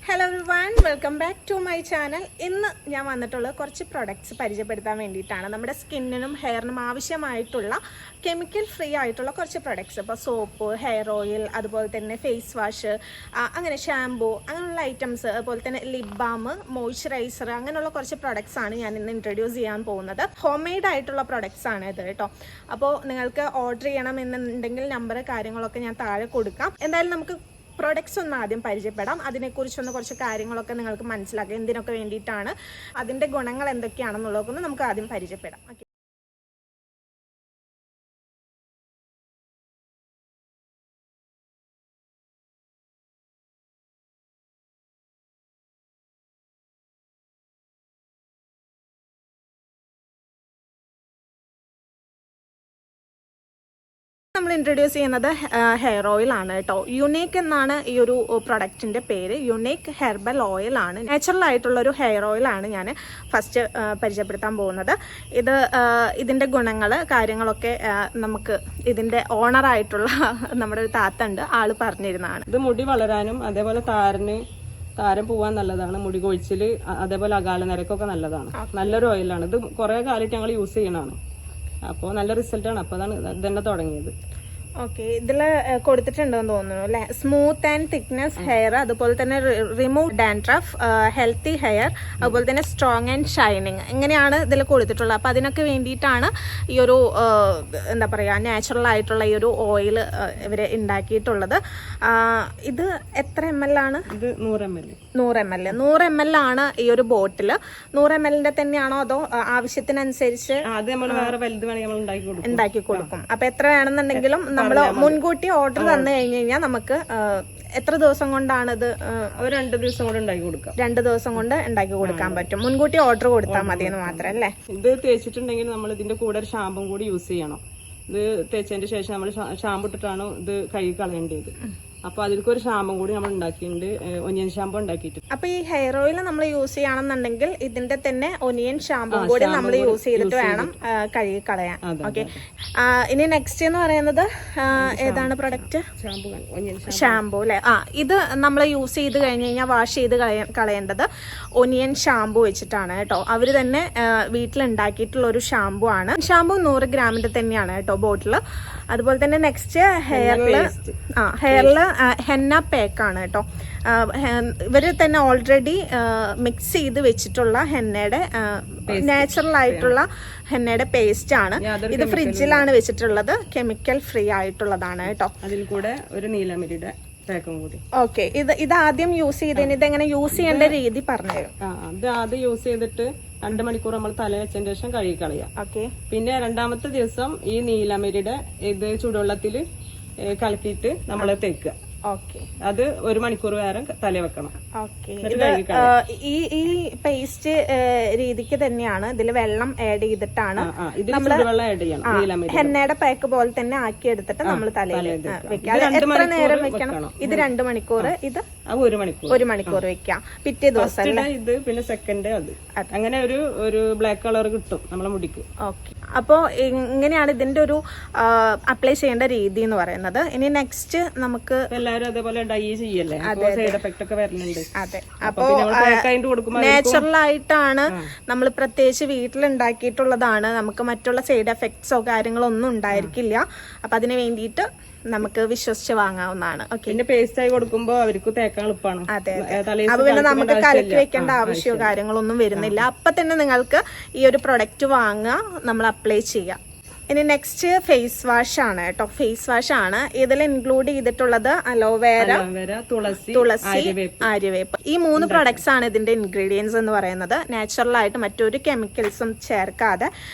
Hello everyone, welcome back to my channel. ഇന്ന് ഞാൻ വന്നിട്ടുള്ളത് കുറച്ച് പ്രൊഡക്ട്സ് പരിചയപ്പെടുത്താൻ വേണ്ടിയിട്ടാണ്. നമ്മുടെ സ്കിന്നിനും ഹെയറിനും ആവശ്യമായിട്ടുള്ള കെമിക്കൽ ഫ്രീ ആയിട്ടുള്ള കുറച്ച് പ്രൊഡക്ട്സ്. ഇപ്പോൾ സോപ്പ്, ഹെയർ ഓയിൽ, അതുപോലെ തന്നെ ഫേസ് വാഷ്, അങ്ങനെ ഷാംപൂ, അങ്ങനെയുള്ള ഐറ്റംസ്, അതുപോലെ തന്നെ ലിപ് ബാം, മോയ്സ്ചറൈസർ, അങ്ങനെയുള്ള കുറച്ച് പ്രൊഡക്ട്സ് ആണ് ഞാൻ ഇന്ന് ഇൻട്രൊഡ്യൂസ് ചെയ്യാൻ പോകുന്നത്. ഹോം മെയ്ഡ് ആയിട്ടുള്ള പ്രൊഡക്ട്സ് ആണ് ഇത് കേട്ടോ. അപ്പോൾ നിങ്ങൾക്ക് ഓർഡർ ചെയ്യണമെന്നുണ്ടെങ്കിൽ നമ്പർ കാര്യങ്ങളൊക്കെ ഞാൻ താഴെ കൊടുക്കാം. എന്തായാലും നമുക്ക് പ്രോഡക്ട്സ് ഒന്ന് ആദ്യം പരിചയപ്പെടാം. അതിനെക്കുറിച്ചൊന്ന് കുറച്ച് കാര്യങ്ങളൊക്കെ നിങ്ങൾക്ക് മനസ്സിലാക്കാം, എന്തിനൊക്കെ വേണ്ടിയിട്ടാണ്, അതിൻ്റെ ഗുണങ്ങൾ എന്തൊക്കെയാണെന്നുള്ളതൊക്കെ നമുക്ക് ആദ്യം പരിചയപ്പെടാം. ഓക്കെ, നമ്മൾ ഇൻട്രൊഡ്യൂസ് ചെയ്യുന്നത് ഹെയർ ഓയിൽ ആണ് കേട്ടോ. യുണീക്ക് എന്നാണ് ഈ ഒരു പ്രൊഡക്റ്റിൻ്റെ പേര്. യുണീക്ക് ഹെർബൽ ഓയിൽ ആണ്. നാച്ചുറൽ ആയിട്ടുള്ളൊരു ഹെയർ ഓയിൽ ആണ് ഞാൻ ഫസ്റ്റ് പരിചയപ്പെടുത്താൻ പോകുന്നത്. ഇതിൻ്റെ ഗുണങ്ങൾ കാര്യങ്ങളൊക്കെ നമുക്ക് ഇതിൻ്റെ ഓണറായിട്ടുള്ള നമ്മുടെ ഒരു താത്ത ഉണ്ട്, ആള് പറഞ്ഞിരുന്നതാണ്. ഇത് മുടി വളരാനും അതേപോലെ താരം പോവാൻ നല്ലതാണ്. മുടി കൊഴിച്ചില് അതേപോലെ അകാല നിരക്കൊക്കെ നല്ലതാണ്. നല്ലൊരു ഓയിലാണ്. ഇത് കുറെ കാലമായിട്ട് ഞങ്ങൾ യൂസ് ചെയ്യണതാണ്. അപ്പോൾ നല്ല റിസൾട്ടാണ്. അപ്പോൾ അതാണ് ഇതന്നെ തുടങ്ങിയത്. ഓക്കെ, ഇതിൽ കൊടുത്തിട്ടുണ്ടെന്ന് തോന്നുന്നു അല്ലേ. സ്മൂത്ത് ആൻഡ് തിക്നെസ് ഹെയർ, അതുപോലെ തന്നെ റിമൂവ് ഡാൻഡ്രഫ്, ഹെൽത്തി ഹെയർ, അതുപോലെ തന്നെ സ്ട്രോങ് ആൻഡ് ഷൈനിങ്, ഇങ്ങനെയാണ് ഇതിൽ കൊടുത്തിട്ടുള്ളത്. അപ്പോൾ അതിനൊക്കെ വേണ്ടിയിട്ടാണ് ഈ ഒരു എന്താ പറയുക നാച്ചുറൽ ആയിട്ടുള്ള ഈ ഒരു ഓയിൽ ഇവർ ഉണ്ടാക്കിയിട്ടുള്ളത്. ഇത് എത്ര ml ആണ്? ഇത് 100 ml. 100 ml ആണ് ഈ ഒരു ബോട്ടിൽ. 100 ml തന്നെയാണോ അതോ ആവശ്യത്തിനനുസരിച്ച് അത് നമ്മൾ വേറെ വലുത് വേണമെങ്കിൽ നമ്മൾ ഉണ്ടാക്കി കൊടുക്കും? അപ്പൊ എത്ര വേണമെന്നുണ്ടെങ്കിലും നമ്മൾ മുൻകൂട്ടി ഓർഡർ തന്നു കഴിഞ്ഞു കഴിഞ്ഞാൽ നമുക്ക് എത്ര ദിവസം കൊണ്ടാണ് ഇത്? 2 ദിവസം കൊണ്ട് ഉണ്ടാക്കി കൊടുക്കാം. 2 ദിവസം കൊണ്ട് ഉണ്ടാക്കി കൊടുക്കാൻ പറ്റും. മുൻകൂട്ടി ഓർഡർ കൊടുത്താൽ മതി എന്ന് മാത്രം അല്ലേ. ഇത് തേച്ചിട്ടുണ്ടെങ്കിൽ നമ്മൾ ഇതിന്റെ കൂടെ ഒരു ഷാമ്പും കൂടി യൂസ് ചെയ്യണം. ഇത് തേച്ചതിന്റെ ശേഷം നമ്മൾ ഷാമ്പു ഇട്ടിട്ടാണ് ഇത് കഴുകി കളയേണ്ടത്. അപ്പൊ അതിലേക്ക് ഒരു ഷാമ്പും കൂടി നമ്മൾ ഉണ്ടാക്കിയിട്ടുണ്ട്. ഒനിയൻ ഷാമ്പു ഉണ്ടാക്കിയിട്ട്. അപ്പൊ ഈ ഹെയർ ഓയിൽ നമ്മൾ യൂസ് ചെയ്യണമെന്നുണ്ടെങ്കിൽ ഇതിന്റെ തന്നെ ഒനിയൻ ഷാമ്പും കൂടി നമ്മൾ യൂസ് ചെയ്തിട്ട് വേണം കഴുകി കളയാൻ. ഓക്കെ, ഇനി നെക്സ്റ്റ് എന്ന് പറയുന്നത് ഏതാണ് പ്രൊഡക്റ്റ്? ഷാമ്പു അല്ലെ. ഇത് നമ്മൾ യൂസ് ചെയ്ത് കഴിഞ്ഞ് കഴിഞ്ഞാൽ വാഷ് ചെയ്ത് കളയേണ്ടത് ഒനിയൻ ഷാമ്പു വെച്ചിട്ടാണ് കേട്ടോ. അവര് തന്നെ വീട്ടിലുണ്ടാക്കിയിട്ടുള്ള ഒരു ഷാമ്പു ആണ്. ഷാമ്പു 100 ഗ്രാമിന്റെ തന്നെയാണ് കേട്ടോ ബോട്ടിൽ. അതുപോലെ തന്നെ നെക്സ്റ്റ് ഹെയറിൽ ഹെന്ന പേക്കാണ് കേട്ടോ. ഇവര് തന്നെ ഓൾറെഡി മിക്സ് ചെയ്ത് വെച്ചിട്ടുള്ള ഹെന്നയുടെ നാച്ചുറൽ ആയിട്ടുള്ള ഹെന്നയുടെ പേസ്റ്റ് ആണ്. ഇത് ഫ്രിഡ്ജിലാണ് വെച്ചിട്ടുള്ളത്. കെമിക്കൽ ഫ്രീ ആയിട്ടുള്ളതാണ് കേട്ടോ. അതിൽ കൂടെ ഒരു നീലമരിയുടെ പേക്കും കൂടി. ഓക്കെ, ഇത് ആദ്യം യൂസ് ചെയ്തതിന് ഇതെങ്ങനെ യൂസ് ചെയ്യേണ്ട രീതി പറഞ്ഞുതരും. ഇത് ആദ്യം യൂസ് ചെയ്തിട്ട് 2 മണിക്കൂർ നമ്മൾ തല വെച്ചതിന് ശേഷം കഴുകി കളയാം. ഓക്കെ, പിന്നെ 2ാമത്തെ ദിവസം ഈ നീലമരിയുടെ ഇത് ചൂടുവെള്ളത്തിൽ കലക്കിയിട്ട് നമ്മൾ തേക്കുക. ഓക്കെ, അത് 1 മണിക്കൂർ വേറെ തല വെക്കണം. ഓക്കെ, ഈ പേസ്റ്റ് രീതിക്ക് തന്നെയാണ് ഇതിൽ വെള്ളം ആഡ് ചെയ്തിട്ടാണ് വെള്ളം ആഡ് ചെയ്യണം. ഹെന്നയുടെ പാക്ക് പോലെ തന്നെ ആക്കി എടുത്തിട്ട് നമ്മൾ തലയിൽ വെക്കാം. എത്ര നേരം വെക്കണം? ഇത് 2 മണിക്കൂർ, ഇത് 1 മണിക്കൂർ വെക്കാം. പിറ്റേ ദിവസം ഇത് പിന്നെ സെക്കൻഡ് അത് അങ്ങനെ ഒരു ബ്ലാക്ക് കളർ കിട്ടും നമ്മളെ മുടിക്ക്. ഓക്കെ, അപ്പോൾ ഇങ്ങനെയാണ് ഇതിന്റെ ഒരു അപ്ലൈ ചെയ്യേണ്ട രീതി എന്ന് പറയുന്നത്. ഇനി നെക്സ്റ്റ് നമുക്ക് എല്ലാവരും അതേപോലെ ഡൈ ചെയ്യല്ലേ, സൈഡ് എഫക്ട് ഒക്കെ വരുന്നുണ്ട്. അതെ, അപ്പോ നാച്ചുറൽ ആയിട്ടാണ് നമ്മൾ പ്രത്യേകിച്ച് വീട്ടിലുണ്ടാക്കിയിട്ടുള്ളതാണ്. നമുക്ക് മറ്റുള്ള സൈഡ് എഫക്ട്സോ കാര്യങ്ങളോ ഒന്നും ഉണ്ടായിരിക്കില്ല. അപ്പൊ അതിന് വേണ്ടിയിട്ട് നമുക്ക് വിശ്വസിച്ച് വാങ്ങാവുന്നതാണ്. ഓക്കെ, പിന്നെ പേസ്റ്റ് ആയി കൊടുക്കുമ്പോൾ അവർക്ക് തേക്കാൻ എളുപ്പമാണ്. അതെ, അപ്പൊ പിന്നെ നമുക്ക് കലക്കി വെക്കേണ്ട ആവശ്യമോ കാര്യങ്ങളൊന്നും വരുന്നില്ല. അപ്പൊ തന്നെ നിങ്ങൾക്ക് ഈ ഒരു പ്രൊഡക്റ്റ് വാങ്ങുക, നമ്മൾ അപ്ലൈ ചെയ്യാം. ഇനി നെക്സ്റ്റ് ഫേസ് വാഷ് ആണ് കേട്ടോ. ഫേസ് വാഷ് ആണ് ഇതിൽ ഇൻക്ലൂഡ് ചെയ്തിട്ടുള്ളത് അലോവേര, തുളസി, ആര്യവേപ്പ്. ഈ 3 പ്രൊഡക്ട്സ് ആണ് ഇതിന്റെ ഇൻഗ്രീഡിയൻസ് എന്ന് പറയുന്നത്. നാച്ചുറൽ ആയിട്ട് മറ്റൊരു കെമിക്കൽസും ചേർക്കാതെ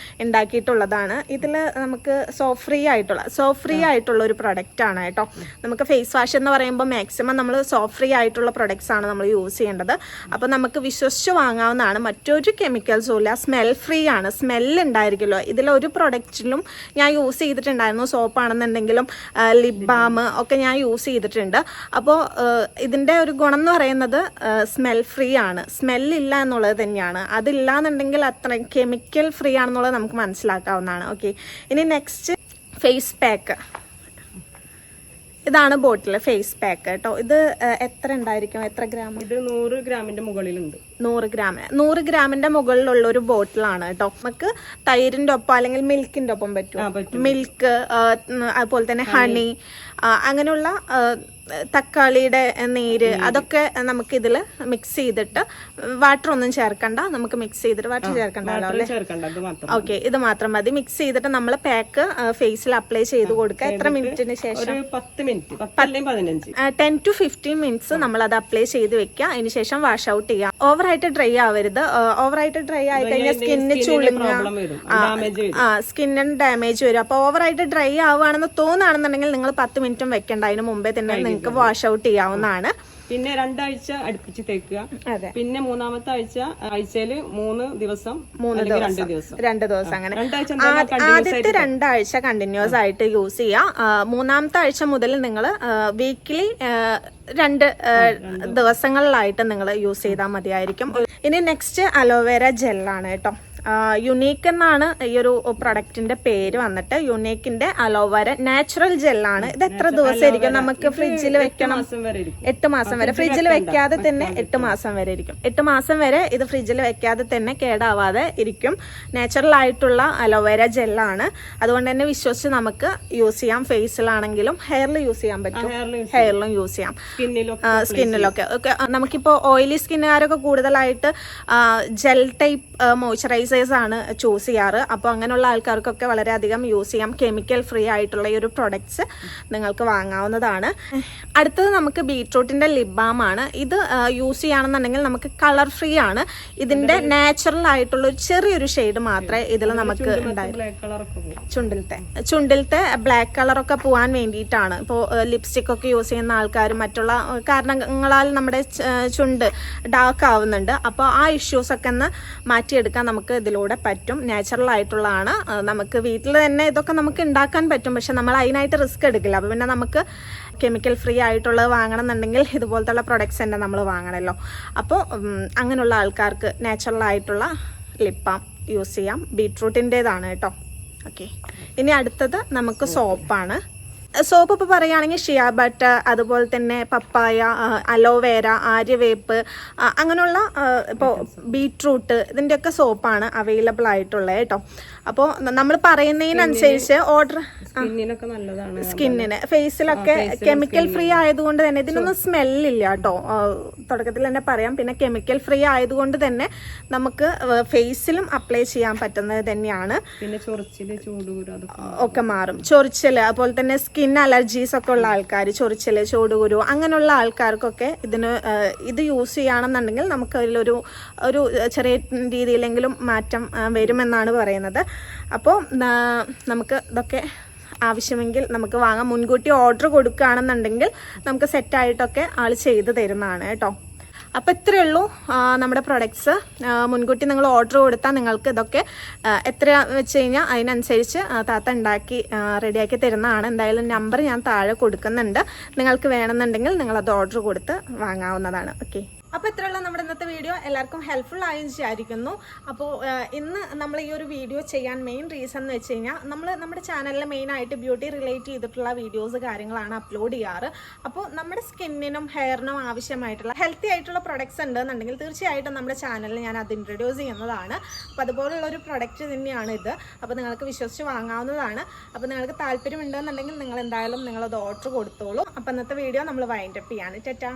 ഉണ്ടാക്കിയിട്ടുള്ളതാണ്. ഇതിൽ നമുക്ക് സോപ്പ് ഫ്രീ ആയിട്ടുള്ള ഒരു പ്രൊഡക്റ്റ് ആണ് കേട്ടോ. നമുക്ക് ഫേസ് വാഷ് എന്ന് പറയുമ്പോൾ മാക്സിമം നമ്മൾ സോപ്പ് ഫ്രീ ആയിട്ടുള്ള പ്രൊഡക്ട്സ് ആണ് നമ്മൾ യൂസ് ചെയ്യേണ്ടത്. അപ്പൊ നമുക്ക് വിശ്വസിച്ച് വാങ്ങാവുന്നതാണ്. മറ്റൊരു കെമിക്കൽസും ഇല്ല. സ്മെൽ ഫ്രീ ആണ്. സ്മെല്ല് ഉണ്ടായിരിക്കുമല്ലോ. ഇതിലൊരു പ്രൊഡക്റ്റിലും ഞാൻ യൂസ് ചെയ്തിട്ടുണ്ടായിരുന്നു. സോപ്പാണെന്നുണ്ടെങ്കിലും ലിപ് ബാം ഒക്കെ ഞാൻ യൂസ് ചെയ്തിട്ടുണ്ട്. അപ്പോൾ ഇതിൻ്റെ ഒരു ഗുണം എന്ന് പറയുന്നത് സ്മെൽ ഫ്രീ ആണ്. സ്മെല്ലില്ല എന്നുള്ളത് തന്നെയാണ്. അതില്ല എന്നുണ്ടെങ്കിൽ അത്ര കെമിക്കൽ ഫ്രീ ആണെന്നുള്ളത് നമുക്ക് മനസ്സിലാക്കാവുന്നതാണ്. ഓക്കെ, ഇനി നെക്സ്റ്റ് ഫേസ് പാക്ക്. ഇതാണ് ബോട്ടിൽ ഫേസ് പാക്ക് കേട്ടോ. ഇത് എത്ര ഉണ്ടായിരിക്കും, എത്ര ഗ്രാം? ഇത് 100 ഗ്രാമിന്റെ മുകളിലുണ്ട്. 100 ഗ്രാമിന്റെ മുകളിലുള്ള ഒരു ബോട്ടിലാണ് കേട്ടോ. നമുക്ക് തൈരിന്റെ ഒപ്പം അല്ലെങ്കിൽ മിൽക്കിന്റെ ഒപ്പം പറ്റും. മിൽക്ക്, അതുപോലെ തന്നെ ഹണി, അങ്ങനെയുള്ള തക്കാളിയുടെ നീര്, അതൊക്കെ നമുക്ക് ഇതിൽ മിക്സ് ചെയ്തിട്ട്, വാട്ടർ ഒന്നും ചേർക്കണ്ട, നമുക്ക് മിക്സ് ചെയ്തിട്ട്, വാട്ടർ ചേർക്കണ്ടല്ലോ അല്ലേ? ഓക്കെ, ഇത് മാത്രം മതി. മിക്സ് ചെയ്തിട്ട് നമ്മൾ പാക്ക് ഫേസിൽ അപ്ലൈ ചെയ്ത് കൊടുക്കുക. എത്ര മിനിറ്റിന് ശേഷം? 10 to 15 മിനിറ്റ്സ് നമ്മൾ അത് അപ്ലൈ ചെയ്ത് വെക്കുക. അതിന് ശേഷം വാഷ് ഔട്ട് ചെയ്യാം. ഓവറായിട്ട് ഡ്രൈ ആവരുത്. ഓവറായിട്ട് ഡ്രൈ ആയി കഴിഞ്ഞാൽ സ്കിന്നിന് ചുളുങ്ങുക, സ്കിന്നിന് ഡാമേജ് വരും. അപ്പൊ ഓവറായിട്ട് ഡ്രൈ ആവുകയാണെന്ന് തോന്നുകയാണെന്നുണ്ടെങ്കിൽ നിങ്ങൾ 10 മിനിറ്റും വെക്കണ്ട, അതിന് മുമ്പേ തന്നെ നിങ്ങൾക്ക് വാഷ് ഔട്ട് ചെയ്യാവുന്നതാണ്. പിന്നെ 2 ആഴ്ച അടുപ്പിച്ച് തേക്കുക. പിന്നെ 3-ാമത്തെ ആഴ്ചയിൽ 3 ദിവസം, 2 ദിവസം അങ്ങനെ. ആദ്യത്തെ 2 ആഴ്ച കണ്ടിന്യൂസ് ആയിട്ട് യൂസ് ചെയ്യാം. 3-ാമത്തെ ആഴ്ച മുതൽ നിങ്ങൾ വീക്കിലി 2 ദിവസങ്ങളിലായിട്ട് നിങ്ങൾ യൂസ് ചെയ്താൽ മതിയായിരിക്കും. ഇനി നെക്സ്റ്റ് അലോവേര ജെല്ലാണ് കേട്ടോ. യുണീക്ക് എന്നാണ് ഈ ഒരു പ്രൊഡക്റ്റിന്റെ പേര് വന്നിട്ട്. യുണീക്കിന്റെ അലോവേര നാച്ചുറൽ ജെല്ലാണ്. ഇത് എത്ര ദിവസം ഇരിക്കും? നമുക്ക് ഫ്രിഡ്ജിൽ വെക്കണം. 8 മാസം വരെ ഫ്രിഡ്ജിൽ വെക്കാതെ തന്നെ 8 മാസം വരെ ഇരിക്കും. 8 മാസം വരെ ഇത് ഫ്രിഡ്ജിൽ വെക്കാതെ തന്നെ കേടാവാതെ ഇരിക്കും. നാച്ചുറൽ ആയിട്ടുള്ള അലോവേര ജെല്ലാണ്. അതുകൊണ്ട് തന്നെ വിശ്വസിച്ച് നമുക്ക് യൂസ് ചെയ്യാം. ഫേസിലാണെങ്കിലും ഹെയറിൽ യൂസ് ചെയ്യാൻ പറ്റും, ഹെയറിലും യൂസ് ചെയ്യാം, സ്കിന്നിലൊക്കെ. നമുക്കിപ്പോ ഓയിലി സ്കിന്നുകാരൊക്കെ കൂടുതലായിട്ട് ജെൽ ടൈപ്പ് മോയ്സ്ചറൈസേഴ്സ് ആണ് ചൂസ് ചെയ്യാറ്. അപ്പോൾ അങ്ങനെയുള്ള ആൾക്കാർക്കൊക്കെ വളരെയധികം യൂസ് ചെയ്യാം. കെമിക്കൽ ഫ്രീ ആയിട്ടുള്ള ഈ ഒരു പ്രൊഡക്ട്സ് നിങ്ങൾക്ക് വാങ്ങാവുന്നതാണ്. അടുത്തത് നമുക്ക് ബീട്രൂട്ടിന്റെ ലിപ് ബാം ആണ്. ഇത് യൂസ് ചെയ്യുകയാണെന്നുണ്ടെങ്കിൽ നമുക്ക് കളർ ഫ്രീ ആണ്. ഇതിന്റെ നാച്ചുറൽ ആയിട്ടുള്ള ഒരു ചെറിയൊരു ഷെയ്ഡ് മാത്രമേ ഇതിൽ നമുക്ക് ചുണ്ടിലത്തെ ബ്ലാക്ക് കളറൊക്കെ പോകാൻ വേണ്ടിയിട്ടാണ്. ഇപ്പോൾ ലിപ്സ്റ്റിക് ഒക്കെ യൂസ് ചെയ്യുന്ന ആൾക്കാരും മറ്റുള്ള കാരണങ്ങളാൽ നമ്മുടെ ചുണ്ട് ഡാർക്ക് ആവുന്നുണ്ട്. അപ്പോൾ ആ ഇഷ്യൂസ് ഒക്കെ ഒന്ന് മാറ്റിയെടുക്കാൻ നമുക്ക് ഇതിലൂടെ പറ്റും. നാച്ചുറൽ ആയിട്ടുള്ളതാണ്. നമുക്ക് വീട്ടിൽ തന്നെ ഇതൊക്കെ നമുക്ക് ഉണ്ടാക്കാൻ പറ്റും. പക്ഷെ നമ്മൾ അതിനായിട്ട് റിസ്ക് എടുക്കില്ല. അപ്പോൾ പിന്നെ നമുക്ക് കെമിക്കൽ ഫ്രീ ആയിട്ടുള്ളത് വാങ്ങണം എന്നുണ്ടെങ്കിൽ ഇതുപോലത്തുള്ള പ്രൊഡക്ട്സ് തന്നെ നമ്മൾ വാങ്ങണമല്ലോ. അപ്പോൾ അങ്ങനെയുള്ള ആൾക്കാർക്ക് നാച്ചുറൽ ആയിട്ടുള്ള ലിപ് ബാം യൂസ് ചെയ്യാം. ബീട്രൂട്ടിൻ്റെതാണ് കേട്ടോ. ഓക്കെ, ഇനി അടുത്തത് നമുക്ക് സോപ്പാണ്. സോപ്പ് ഇപ്പോൾ പറയുകയാണെങ്കിൽ ഷിയ ബട്ടർ, അതുപോലെ തന്നെ പപ്പായ, അലോവേര, ആര്യവേപ്പ്, അങ്ങനെയുള്ള ഇപ്പോൾ ബീട്രൂട്ട്, ഇതിൻ്റെയൊക്കെ സോപ്പാണ് അവൈലബിൾ ആയിട്ടുള്ളത് കേട്ടോ. അപ്പോൾ നമ്മൾ പറയുന്നതിനനുസരിച്ച് ഓർഡർ സ്കിന്നിന് ഫേസിലൊക്കെ കെമിക്കൽ ഫ്രീ ആയതുകൊണ്ട് തന്നെ ഇതിനൊന്നും സ്മെല്ലില്ല കേട്ടോ. തുടക്കത്തിൽ തന്നെ പറയാം. പിന്നെ കെമിക്കൽ ഫ്രീ ആയതുകൊണ്ട് തന്നെ നമുക്ക് ഫേസിലും അപ്ലൈ ചെയ്യാൻ പറ്റുന്നത് തന്നെയാണ്. പിന്നെ ചൊറിച്ചില്, ചൂടുകുരു ഒക്കെ മാറും. ചൊറിച്ചില്, അതുപോലെ തന്നെ സ്കിൻ അലർജീസ് ഒക്കെ ഉള്ള ആൾക്കാർ, ചൊറിച്ചില്, ചൂടുകുരു, അങ്ങനെയുള്ള ആൾക്കാർക്കൊക്കെ ഇത് യൂസ് ചെയ്യുകയാണെന്നുണ്ടെങ്കിൽ നമുക്ക് അതിലൊരു ചെറിയ രീതിയിലെങ്കിലും മാറ്റം വരുമെന്നാണ് പറയുന്നത്. അപ്പോൾ നമുക്ക് ഇതൊക്കെ ആവശ്യമെങ്കിൽ നമുക്ക് വാങ്ങാം. മുൻകൂട്ടി ഓർഡർ കൊടുക്കുകയാണെന്നുണ്ടെങ്കിൽ നമുക്ക് സെറ്റായിട്ടൊക്കെ ആൾ ചെയ്ത് തരുന്നതാണ് കേട്ടോ. അപ്പോൾ ഇത്രയേ ഉള്ളൂ നമ്മുടെ പ്രൊഡക്ട്സ്. മുൻകൂട്ടി നിങ്ങൾ ഓർഡർ കൊടുത്താൽ നിങ്ങൾക്ക് ഇതൊക്കെ എത്ര വെച്ച് കഴിഞ്ഞാൽ അതിനനുസരിച്ച് താത്ത ഉണ്ടാക്കി റെഡിയാക്കി തരുന്നതാണ്. എന്തായാലും നമ്പർ ഞാൻ താഴെ കൊടുക്കുന്നുണ്ട്. നിങ്ങൾക്ക് വേണമെന്നുണ്ടെങ്കിൽ നിങ്ങളത് ഓർഡർ കൊടുത്ത് വാങ്ങാവുന്നതാണ്. ഓക്കെ, അപ്പോൾ ഇത്രയുള്ള നമ്മുടെ ഇന്നത്തെ വീഡിയോ എല്ലാവർക്കും ഹെൽപ്ഫുൾ ആയി വിചാരിക്കുന്നു. അപ്പോൾ ഇന്ന് നമ്മൾ ഈ ഒരു വീഡിയോ ചെയ്യാൻ മെയിൻ റീസൺ എന്ന് വെച്ച് കഴിഞ്ഞാൽ നമ്മൾ നമ്മുടെ ചാനലിൽ മെയിനായിട്ട് ബ്യൂട്ടി റിലേറ്റ് ചെയ്തിട്ടുള്ള വീഡിയോസ് കാര്യങ്ങളാണ് അപ്ലോഡ് ചെയ്യാറ്. അപ്പോൾ നമ്മുടെ സ്കിന്നിനും ഹെയറിനും ആവശ്യമായിട്ടുള്ള ഹെൽത്തി ആയിട്ടുള്ള പ്രൊഡക്ട്സ് ഉണ്ടെന്നുണ്ടെങ്കിൽ തീർച്ചയായിട്ടും നമ്മുടെ ചാനലിൽ ഞാൻ അത് ഇൻട്രൊഡ്യൂസ് ചെയ്യുന്നതാണ്. അപ്പോൾ അതുപോലുള്ളൊരു പ്രൊഡക്റ്റ് തന്നെയാണ് ഇത്. അപ്പോൾ നിങ്ങൾക്ക് വിശ്വസിച്ച് വാങ്ങാവുന്നതാണ്. അപ്പോൾ നിങ്ങൾക്ക് താല്പര്യം ഉണ്ടെന്നുണ്ടെങ്കിൽ നിങ്ങൾ എന്തായാലും നിങ്ങളത് ഓർഡർ കൊടുത്തോളൂ. അപ്പോൾ ഇന്നത്തെ വീഡിയോ നമ്മൾ വൈൻഡപ്പ് ചെയ്യാണ്. ടാറ്റാ.